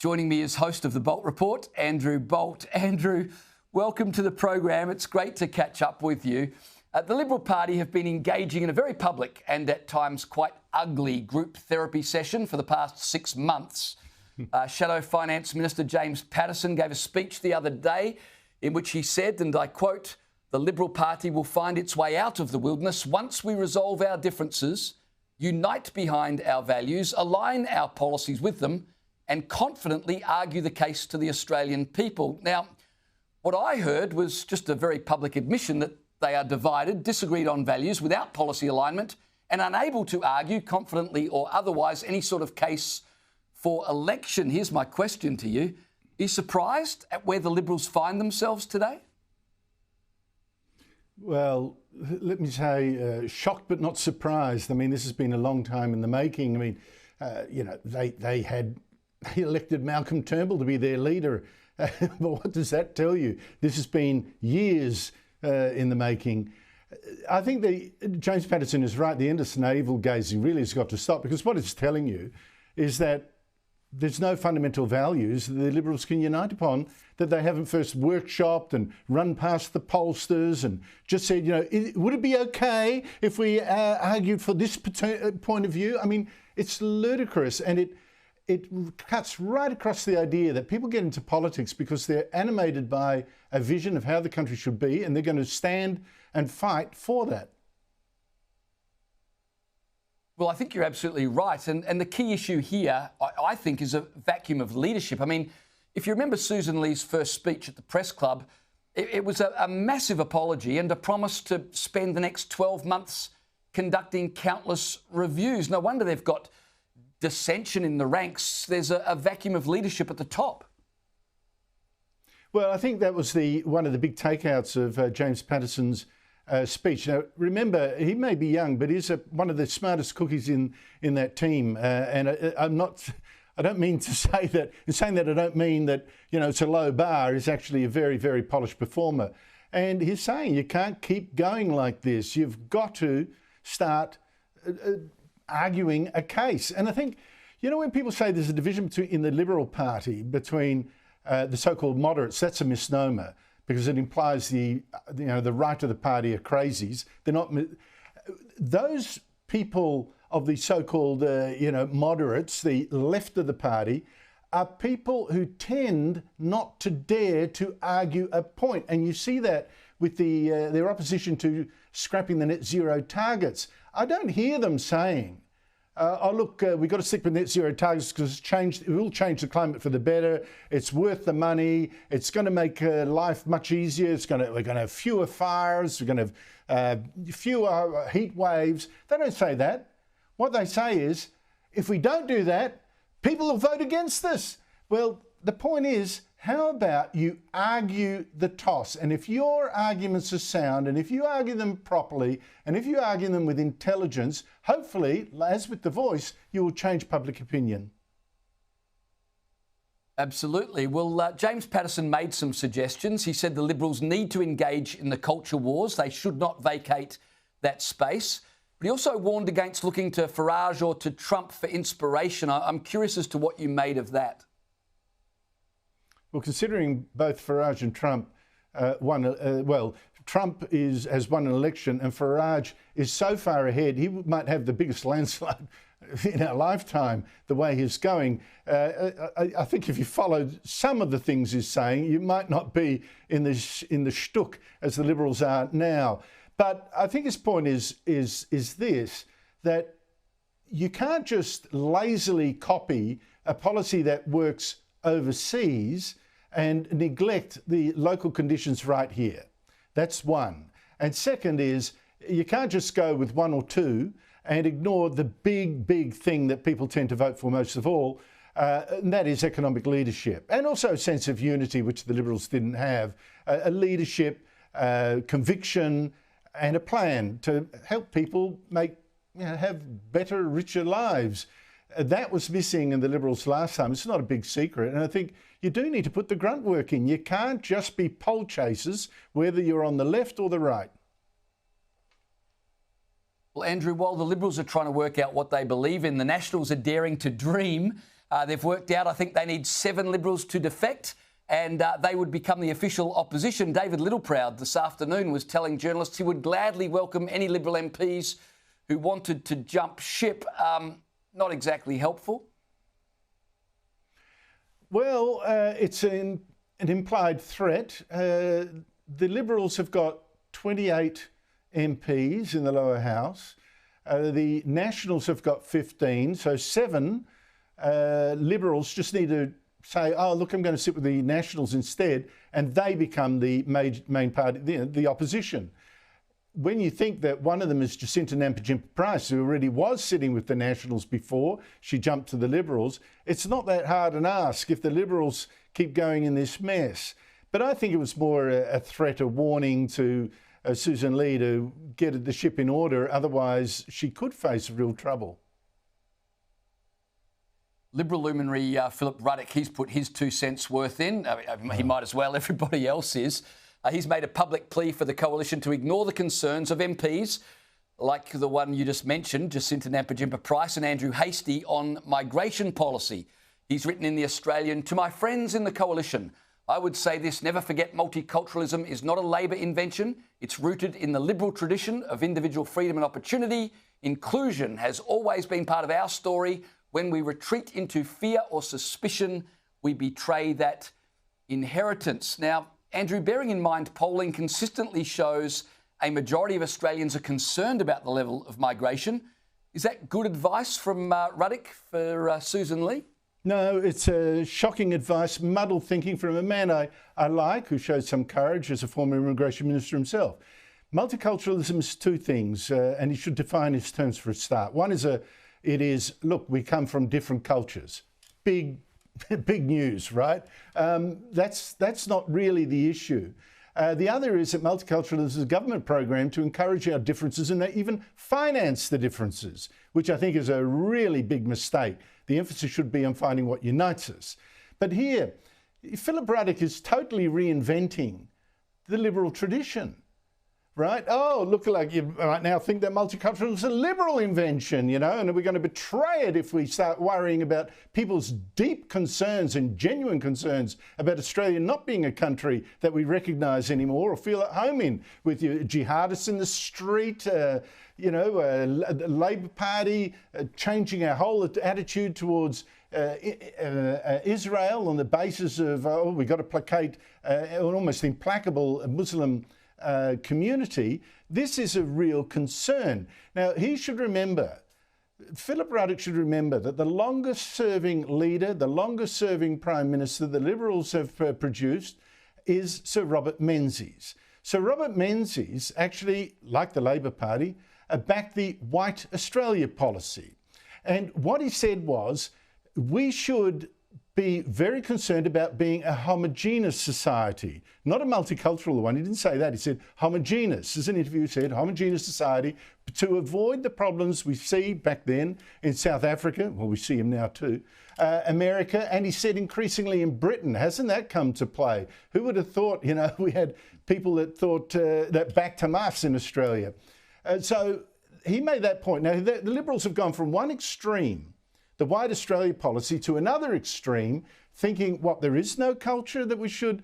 Joining me as host of the Bolt Report, Andrew Bolt. Andrew, welcome to the program. It's great to catch up with you. The Liberal Party have been engaging in a very public and at times quite ugly group therapy session for the past 6 months. Shadow Finance Minister Jame Macpherson gave a speech the other day in which he said, and I quote, "The Liberal Party will find its way out of the wilderness once we resolve our differences, unite behind our values, align our policies with them, and confidently argue the case to the Australian people." Now, what I heard was just a very public admission that they are divided, disagreed on values, without policy alignment, and unable to argue confidently or otherwise any sort of case for election. Here's my question to you. Are you surprised at where the Liberals find themselves today? Well, let me say, shocked but not surprised. I mean, this has been a long time in the making. I mean, they elected Malcolm Turnbull to be their leader. But what does that tell you? This has been years in the making. I think Jame Macpherson is right. The endless navel gazing really has got to stop, because what it's telling you is that there's no fundamental values that the Liberals can unite upon that they haven't first workshopped and run past the pollsters and just said, would it be okay if we argued for this point of view? I mean, it's ludicrous, and it cuts right across the idea that people get into politics because they're animated by a vision of how the country should be, and they're going to stand and fight for that. Well, I think you're absolutely right. And the key issue here, I think, is a vacuum of leadership. I mean, if you remember Susan Lee's first speech at the press club, it was a massive apology and a promise to spend the next 12 months conducting countless reviews. No wonder they've got dissension in the ranks. There's a vacuum of leadership at the top. Well, I think that was one of the big takeouts of Jame Macpherson's speech. Now, remember, he may be young, but he's one of the smartest cookies in that team. And I don't mean to say that. In saying that, I don't mean that it's a low bar. He's actually a very, very polished performer. And he's saying you can't keep going like this. You've got to start arguing a case. And I think, when people say there's a division in the Liberal Party between the so-called moderates, that's a misnomer, because it implies the right of the party are crazies. They're not. Those people of the so-called moderates, the left of the party, are people who tend not to dare to argue a point, and you see that with their opposition to scrapping the net zero targets. I don't hear them saying, we've got to stick with net zero targets because it will change the climate for the better. It's worth the money. It's going to make life much easier. We're going to have fewer fires. We're going to have fewer heat waves. They don't say that. What they say is, if we don't do that, people will vote against us. Well, the point is, how about you argue the toss? And if your arguments are sound, and if you argue them properly, and if you argue them with intelligence, hopefully, as with The Voice, you will change public opinion. Absolutely. Well, Jame Macpherson made some suggestions. He said the Liberals need to engage in the culture wars. They should not vacate that space. But he also warned against looking to Farage or to Trump for inspiration. I'm curious as to what you made of that. Well, considering both Farage and Trump Trump has won an election, and Farage is so far ahead, he might have the biggest landslide in our lifetime, the way he's going. I think if you followed some of the things he's saying, you might not be in the shtuck as the Liberals are now. But I think his point is this, that you can't just lazily copy a policy that works overseas and neglect the local conditions right here. That's one. And second is, you can't just go with one or two and ignore the big thing that people tend to vote for most of all, and that is economic leadership. And also a sense of unity, which the Liberals didn't have. A leadership, conviction, and a plan to help people have better, richer lives. That was missing in the Liberals last time. It's not a big secret. And I think you do need to put the grunt work in. You can't just be poll chasers, whether you're on the left or the right. Well, Andrew, while the Liberals are trying to work out what they believe in, the Nationals are daring to dream. They've worked out, I think they need 7 Liberals to defect, and they would become the official opposition. David Littleproud this afternoon was telling journalists he would gladly welcome any Liberal MPs who wanted to jump ship. Not exactly helpful. Well, it's an implied threat. The Liberals have got 28 MPs in the lower house. The Nationals have got 15, so 7 Liberals just need to say, oh, look, I'm going to sit with the Nationals instead, and they become the main party, the opposition. When you think that one of them is Jacinta Nampijinpa-Price, who already was sitting with the Nationals before she jumped to the Liberals, it's not that hard an ask if the Liberals keep going in this mess. But I think it was more a threat, a warning to Susan Lee to get the ship in order, otherwise she could face real trouble. Liberal luminary Philip Ruddock, he's put his 2 cents worth in. He might as well, everybody else is. He's made a public plea for the coalition to ignore the concerns of MPs like the one you just mentioned, Jacinta Nampijinpa-Price and Andrew Hastie, on migration policy. He's written in The Australian, "To my friends in the coalition, I would say this: never forget multiculturalism is not a Labor invention. It's rooted in the Liberal tradition of individual freedom and opportunity. Inclusion has always been part of our story. When we retreat into fear or suspicion, we betray that inheritance." Now, Andrew, bearing in mind polling consistently shows a majority of Australians are concerned about the level of migration, is that good advice from Ruddock for Susan Lee? No, it's shocking advice, muddled thinking from a man I like, who shows some courage as a former immigration minister himself. Multiculturalism is 2 things, and he should define his terms for a start. One is look, we come from different cultures. Big news, right? That's not really the issue. The other is that multiculturalism is a government program to encourage our differences and even finance the differences, which I think is a really big mistake. The emphasis should be on finding what unites us. But here, Philip Ruddock is totally reinventing the Liberal tradition. Right? Oh, look, like you might now think that multiculturalism is a Liberal invention, you know, and we're going to betray it if we start worrying about people's deep concerns and genuine concerns about Australia not being a country that we recognise anymore or feel at home in, with your jihadists in the street, the Labor Party changing our whole attitude towards Israel on the basis of, we've got to placate an almost implacable Muslim community. This is a real concern. Now, he should remember, Philip Ruddock should remember that the longest serving leader, the longest serving Prime Minister the Liberals have produced is Sir Robert Menzies. Sir Robert Menzies actually, like the Labor Party, backed the White Australia policy. And what he said was, we should be very concerned about being a homogeneous society, not a multicultural one. He didn't say that. He said homogeneous. As an interview said, homogeneous society, to avoid the problems we see back then in South Africa, well, we see them now too, America, and he said increasingly in Britain. Hasn't that come to play? Who would have thought, we had people that thought that backed Hamas in Australia. So he made that point. Now, the Liberals have gone from one extreme, the White Australia policy, to another extreme, thinking, there is no culture that we should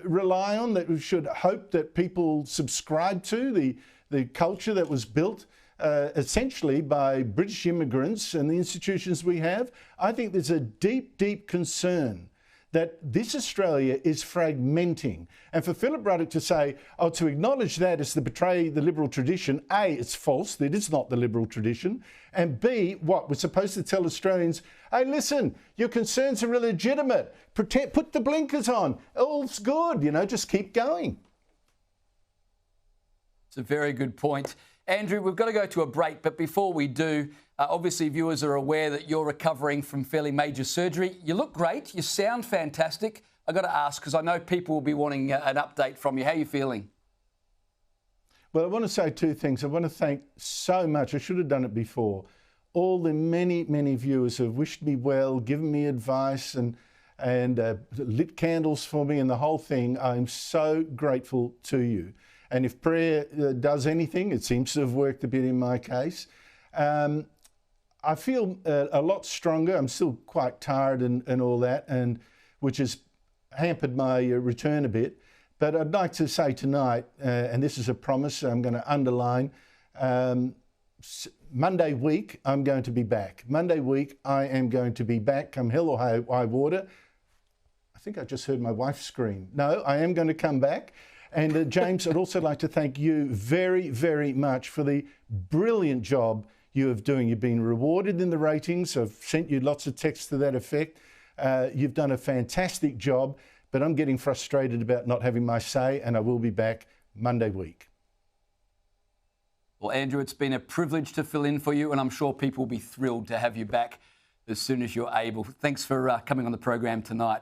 rely on, that we should hope that people subscribe to, the culture that was built essentially by British immigrants and the institutions we have. I think there's a deep, deep concern that this Australia is fragmenting. And for Philip Ruddock to say, to acknowledge that is to betray the Liberal tradition, A, it's false, that is not the Liberal tradition, and B, we're supposed to tell Australians, hey, listen, your concerns are illegitimate, put the blinkers on, all's good, just keep going. It's a very good point. Andrew, we've got to go to a break, but before we do, obviously viewers are aware that you're recovering from fairly major surgery. You look great, you sound fantastic. I've got to ask, because I know people will be wanting an update from you. How are you feeling? Well, I want to say 2 things. I want to thank so much, I should have done it before, all the many, many viewers who have wished me well, given me advice and lit candles for me and the whole thing. I'm so grateful to you. And if prayer does anything, it seems to have worked a bit in my case. I feel a lot stronger. I'm still quite tired and all that, and which has hampered my return a bit. But I'd like to say tonight, and this is a promise I'm going to underline, Monday week I'm going to be back. Monday week I am going to be back, come hell or high water. I think I just heard my wife scream. No, I am going to come back. And James, I'd also like to thank you very, very much for the brilliant job you are doing. You've been rewarded in the ratings. I've sent you lots of texts to that effect. You've done a fantastic job, but I'm getting frustrated about not having my say, and I will be back Monday week. Well, Andrew, it's been a privilege to fill in for you, and I'm sure people will be thrilled to have you back as soon as you're able. Thanks for coming on the program tonight.